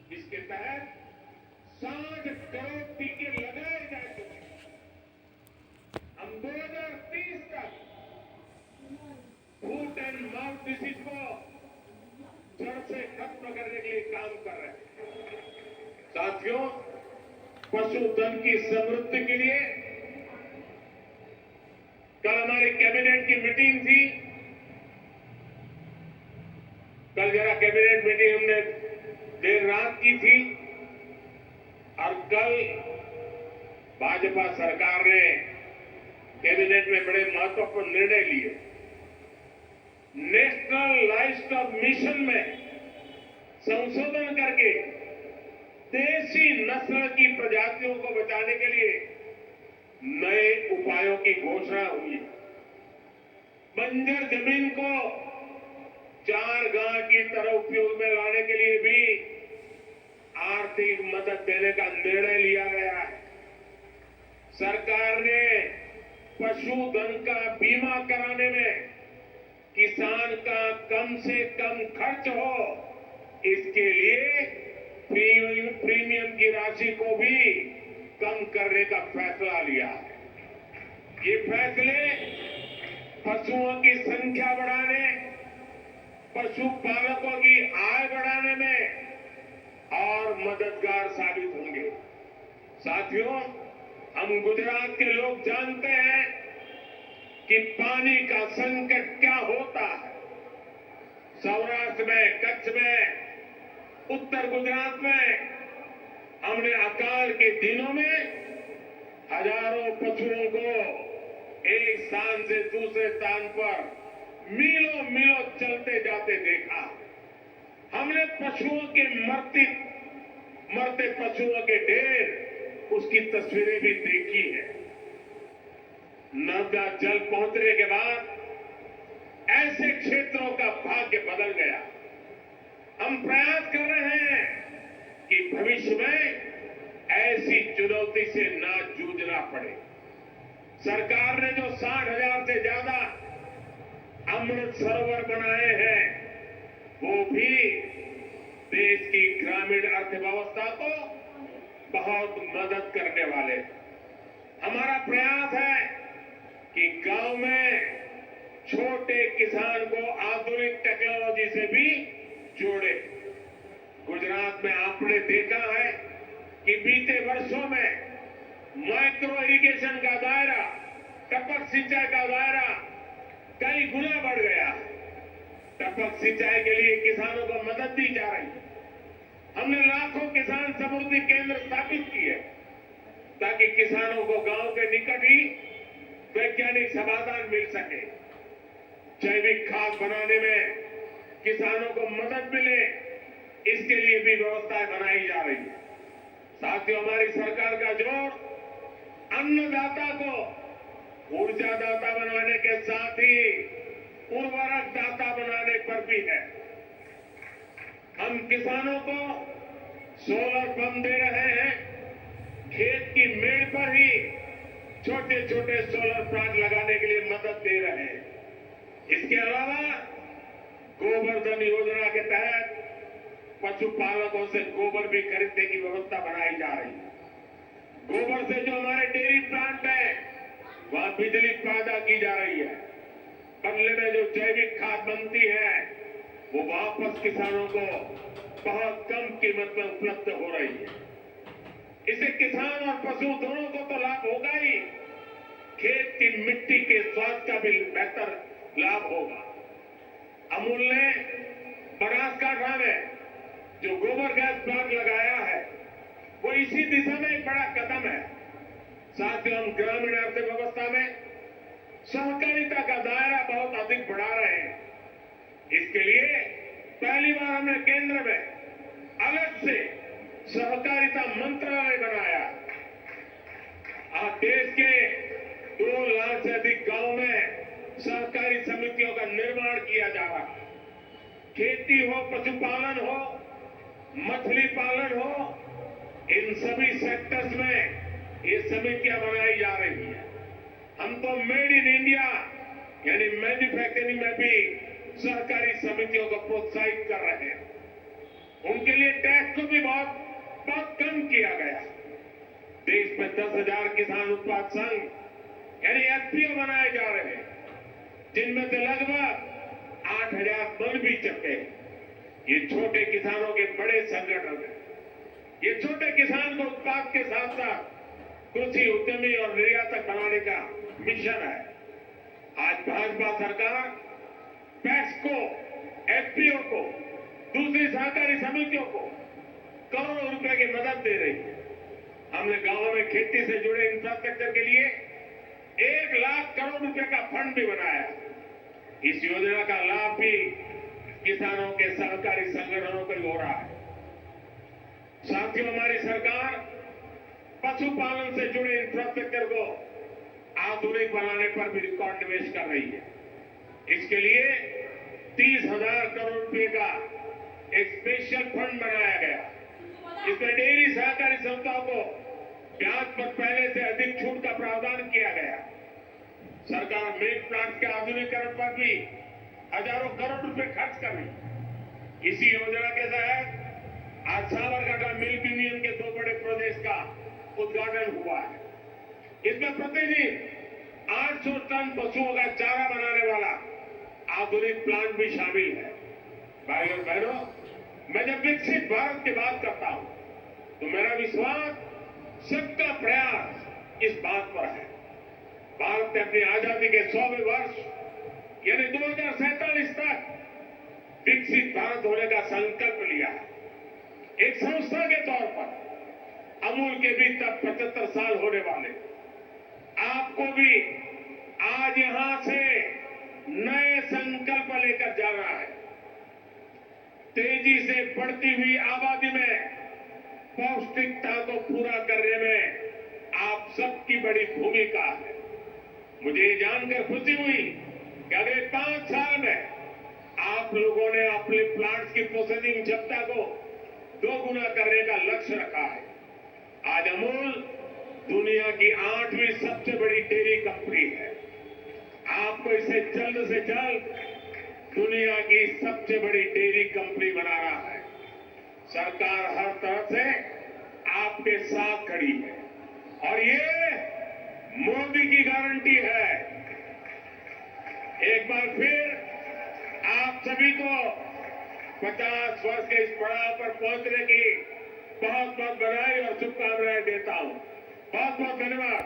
इसके तहत 60 करोड़ टीके लगाए जा चुके हैं। हम 2030 तक फूट एंड माउथ डिसीज को जड़ से खत्म करने के लिए काम कर रहे हैं। साथियों, पशुधन की समृद्धि के लिए कल हमारी कैबिनेट की मीटिंग थी। कल जरा कैबिनेट मीटिंग हमने देर रात की थी और कल भाजपा सरकार ने कैबिनेट में बड़े महत्वपूर्ण निर्णय लिए। नेशनल लाइवस्टॉक मिशन में संशोधन करके देसी नस्ल की प्रजातियों को बचाने के लिए नए उपायों की घोषणा हुई। बंजर जमीन को चारगाह की तरह उपयोग में लाने के लिए भी आर्थिक मदद देने का निर्णय लिया गया है। सरकार ने पशुधन का बीमा कराने में किसान का कम से कम खर्च हो, इसके लिए प्रीमियम की राशि को भी कम करने का फैसला लिया है। ये फैसले पशुओं की संख्या बढ़ाने, पशुपालकों की आय बढ़ाने में और मददगार साबित होंगे। साथियों, हम गुजरात के लोग जानते हैं कि पानी का संकट क्या होता है। सौराष्ट्र में, कच्छ में, उत्तर गुजरात में हमने अकाल के दिनों में हजारों पशुओं को एक स्थान से दूसरे स्थान पर मीलों मीलों चलते जाते देखा। हमने पशुओं के मरते पशुओं के ढेर, उसकी तस्वीरें भी देखी है। नर्मदा जल पहुंचने के बाद ऐसे क्षेत्रों का भाग्य बदल गया। हम प्रयास कर रहे हैं कि भविष्य में ऐसी चुनौती से ना जूझना पड़े। सरकार ने जो 60,000 से ज्यादा अमृत सरोवर बनाए हैं, वो भी देश की ग्रामीण अर्थव्यवस्था को बहुत मदद करने वाले। हमारा प्रयास है कि गांव में छोटे किसान को आधुनिक टेक्नोलॉजी से भी जोड़े। गुजरात में आपने देखा है कि बीते वर्षों में माइक्रो इरिगेशन का दायरा, टपक सिंचाई का दायरा कई गुना बढ़ गया। टपक सिंचाई के लिए किसानों को मदद दी जा रही है। हमने लाखों किसान समृद्धि केंद्र स्थापित किए ताकि किसानों को गांव के निकट ही वैज्ञानिक समाधान मिल सके। जैविक खाद बनाने में किसानों को मदद मिले, इसके लिए भी व्यवस्थाएं बनाई जा रही है। साथियों, हमारी सरकार का जोर अन्नदाता को ऊर्जादाता बनाने के साथ ही उर्वरक दाता बनाने पर भी है। हम किसानों को सोलर पंप दे रहे हैं। खेत की मेड़ पर ही छोटे छोटे सोलर प्लांट लगाने के लिए मदद दे रहे हैं। इसके अलावा गोवर्धन योजना के तहत पशुपालकों से गोबर भी खरीदने की व्यवस्था बनाई जा रही है। गोबर से जो हमारे डेयरी प्लांट है, वहां बिजली पैदा की जा रही है। बदले में जो जैविक खाद बनती है, वो वापस किसानों को बहुत कम कीमत में उपलब्ध हो रही है। इससे किसान और पशु दोनों को तो लाभ होगा ही, खेत की मिट्टी के स्वास्थ्य का भी बेहतर लाभ होगा। अमूल ने बनासकांठा में जो गोबर गैस प्लांट लगाया है, वो इसी दिशा में एक बड़ा कदम है। साथियों, हम ग्रामीण अर्थव्यवस्था में सहकारिता का दायरा बहुत अधिक बढ़ा रहे हैं। इसके लिए पहली बार हमने केंद्र में अलग से सहकारिता मंत्रालय बनाया। आज देश के 2 लाख से अधिक गांव में सहकारी समितियों का निर्माण किया जा रहा है। खेती हो, पशुपालन हो, मछली पालन हो, इन सभी सेक्टर्स में ये समितियां बनाई जा रही है। हम तो मेड इन इंडिया यानी मैन्युफैक्चरिंग में भी सहकारी समितियों को प्रोत्साहित कर रहे हैं। उनके लिए टैक्स को भी बहुत बहुत कम किया गया। देश में 10,000 किसान उत्पाद संघ यानी एफपीओ बनाए जा रहे हैं, जिनमें से लगभग 8,000 बन भी चुके। ये छोटे किसानों के बड़े संगठन हैं। ये छोटे किसान को उत्पाद के साथ साथ कृषि उद्यमी और निर्यातक बनाने का मिशन है। आज भाजपा सरकार पैक्स को, एफपीओ को, दूसरी सहकारी समितियों को करोड़ों रुपए की मदद दे रही है। हमने गांवों में खेती से जुड़े इंफ्रास्ट्रक्चर के लिए 1 लाख करोड़ रुपए का फंड भी बनाया। इस योजना का लाभ भी किसानों के सहकारी संगठनों को हो रहा है। साथियों, हमारी सरकार पशुपालन से जुड़े इंफ्रास्ट्रक्चर को आधुनिक बनाने पर भी रिकॉर्ड निवेश कर रही है। इसके लिए 30,000 करोड़ रुपए का एक स्पेशल फंड बनाया गया। इसमें डेयरी सहकारी संस्थाओं को ब्याज पर पहले से अधिक छूट का प्रावधान किया गया। सरकार मिल्क प्लांट के आधुनिकीकरण पर भी हजारों करोड़ रुपए खर्च कर रही। इसी योजना के तहत आज साबरकांठा मिल्क यूनियन के 2 बड़े प्रोजेक्ट का उद्घाटन हुआ है। इसमें प्रतिदिन 800 टन पशुओं का चारा बनाने वाला आधुनिक प्लांट भी शामिल है। भाइयों और बहनों, मैं जब विकसित भारत की बात करता हूं तो मेरा विश्वास, सबका प्रयास इस बात पर है। भारत ने अपनी आजादी के 100वें वर्ष यानी 2047 तक विकसित भारत होने का संकल्प लिया है। एक संस्था के तौर पर अमूल के भी तब 75 साल होने वाले। आपको भी आज यहां से नए संकल्प लेकर जाना है। तेजी से बढ़ती हुई आबादी में पौष्टिकता को पूरा करने में आप सबकी बड़ी भूमिका है। मुझे ये जानकर खुशी हुई कि अगले 5 साल में आप लोगों ने अपने प्लांट्स की प्रोसेसिंग क्षमता को 2 गुना करने का लक्ष्य रखा है। आज अमूल दुनिया की 8वीं सबसे बड़ी डेयरी कंपनी है। आपको इसे जल्द से जल्द दुनिया की सबसे बड़ी डेयरी कंपनी बनाना है। सरकार हर तरह से आपके साथ खड़ी है और ये मोदी की गारंटी है। एक बार फिर आप सभी को 50 वर्ष के इस पड़ाव पर पहुंचने की बहुत बहुत बधाई और शुभकामनाएं देता हूं। बहुत बहुत धन्यवाद।